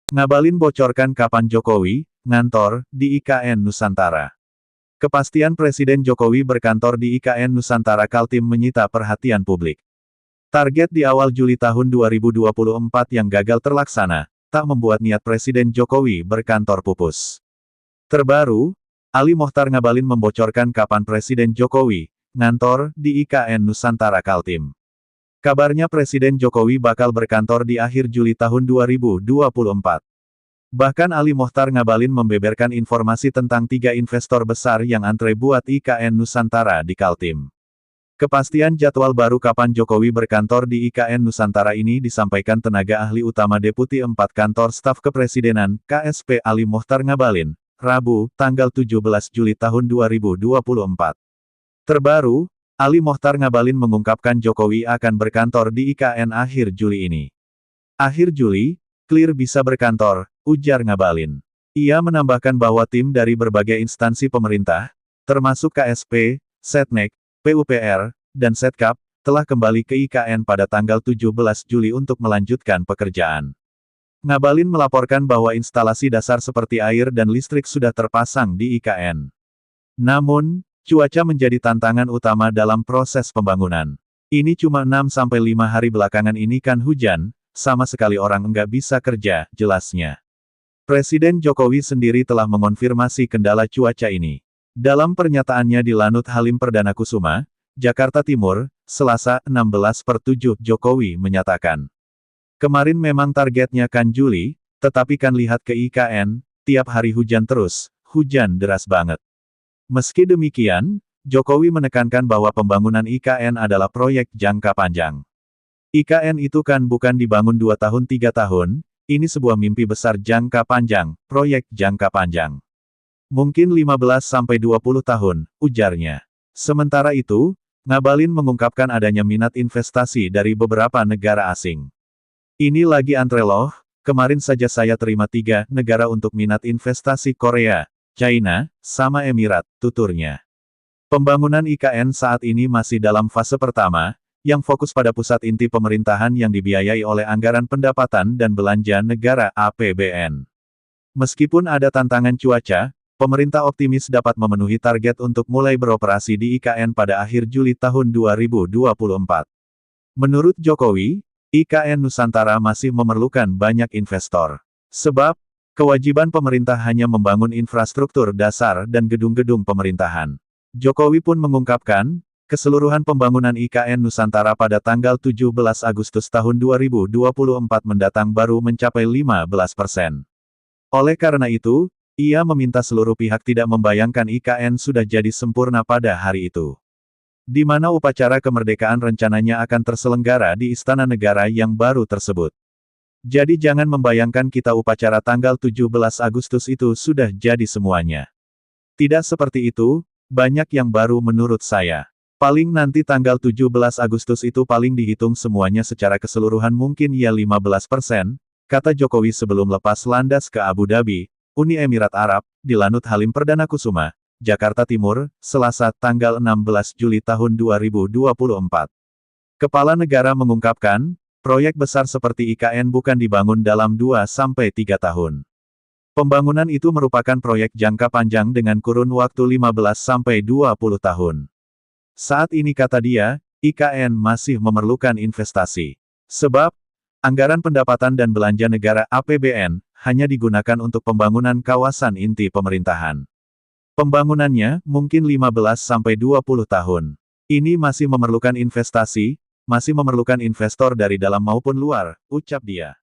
Ngabalin bocorkan kapan Jokowi ngantor di IKN Nusantara. Kepastian Presiden Jokowi berkantor di IKN Nusantara Kaltim menyita perhatian publik. Target di awal Juli tahun 2024 yang gagal terlaksana, tak membuat niat Presiden Jokowi berkantor pupus. Terbaru, Ali Mochtar Ngabalin membocorkan kapan Presiden Jokowi ngantor di IKN Nusantara Kaltim. Kabarnya Presiden Jokowi bakal berkantor di akhir Juli tahun 2024. Bahkan Ali Mochtar Ngabalin membeberkan informasi tentang 3 investor besar yang antre buat IKN Nusantara di Kaltim. Kepastian jadwal baru kapan Jokowi berkantor di IKN Nusantara ini disampaikan tenaga ahli utama Deputi 4 Kantor Staf Kepresidenan, KSP Ali Mochtar Ngabalin, Rabu, tanggal 17 Juli tahun 2024. Terbaru, Ali Mochtar Ngabalin mengungkapkan Jokowi akan berkantor di IKN akhir Juli ini. Akhir Juli, clear bisa berkantor, ujar Ngabalin. Ia menambahkan bahwa tim dari berbagai instansi pemerintah, termasuk KSP, Setnek, PUPR, dan Setkap, telah kembali ke IKN pada tanggal 17 Juli untuk melanjutkan pekerjaan. Ngabalin melaporkan bahwa instalasi dasar seperti air dan listrik sudah terpasang di IKN. Namun, cuaca menjadi tantangan utama dalam proses pembangunan. Ini cuma 6-5 hari belakangan ini kan hujan, sama sekali orang enggak bisa kerja, jelasnya. Presiden Jokowi sendiri telah mengonfirmasi kendala cuaca ini. Dalam pernyataannya di Lanut Halim Perdana Kusuma, Jakarta Timur, Selasa, 16/7, Jokowi menyatakan. Kemarin memang targetnya kan Juli, tetapi kan lihat ke IKN, tiap hari hujan terus, hujan deras banget. Meski demikian, Jokowi menekankan bahwa pembangunan IKN adalah proyek jangka panjang. IKN itu kan bukan dibangun 2 tahun 3 tahun, ini sebuah mimpi besar jangka panjang, proyek jangka panjang. Mungkin 15-20 tahun, ujarnya. Sementara itu, Ngabalin mengungkapkan adanya minat investasi dari beberapa negara asing. Ini lagi antre loh, kemarin saja saya terima 3 negara untuk minat investasi Korea, China, sama Emirat, tuturnya. Pembangunan IKN saat ini masih dalam fase pertama, yang fokus pada pusat inti pemerintahan yang dibiayai oleh Anggaran Pendapatan dan Belanja Negara (APBN). Meskipun ada tantangan cuaca, pemerintah optimis dapat memenuhi target untuk mulai beroperasi di IKN pada akhir Juli tahun 2024. Menurut Jokowi, IKN Nusantara masih memerlukan banyak investor. Sebab, kewajiban pemerintah hanya membangun infrastruktur dasar dan gedung-gedung pemerintahan. Jokowi pun mengungkapkan, keseluruhan pembangunan IKN Nusantara pada tanggal 17 Agustus tahun 2024 mendatang baru mencapai 15%. Oleh karena itu, ia meminta seluruh pihak tidak membayangkan IKN sudah jadi sempurna pada hari itu. Di mana upacara kemerdekaan rencananya akan terselenggara di Istana Negara yang baru tersebut. Jadi jangan membayangkan kita upacara tanggal 17 Agustus itu sudah jadi semuanya. Tidak seperti itu, banyak yang baru menurut saya. Paling nanti tanggal 17 Agustus itu paling dihitung semuanya secara keseluruhan mungkin ya 15%, kata Jokowi sebelum lepas landas ke Abu Dhabi, Uni Emirat Arab, di Lanut Halim Perdana Kusuma, Jakarta Timur, Selasa tanggal 16 Juli tahun 2024. Kepala negara mengungkapkan, proyek besar seperti IKN bukan dibangun dalam 2-3 tahun. Pembangunan itu merupakan proyek jangka panjang dengan kurun waktu 15-20 tahun. Saat ini kata dia, IKN masih memerlukan investasi. Sebab, Anggaran Pendapatan dan Belanja Negara (APBN) hanya digunakan untuk pembangunan kawasan inti pemerintahan. Pembangunannya mungkin 15-20 tahun. Ini masih memerlukan investasi, masih memerlukan investor dari dalam maupun luar, ucap dia.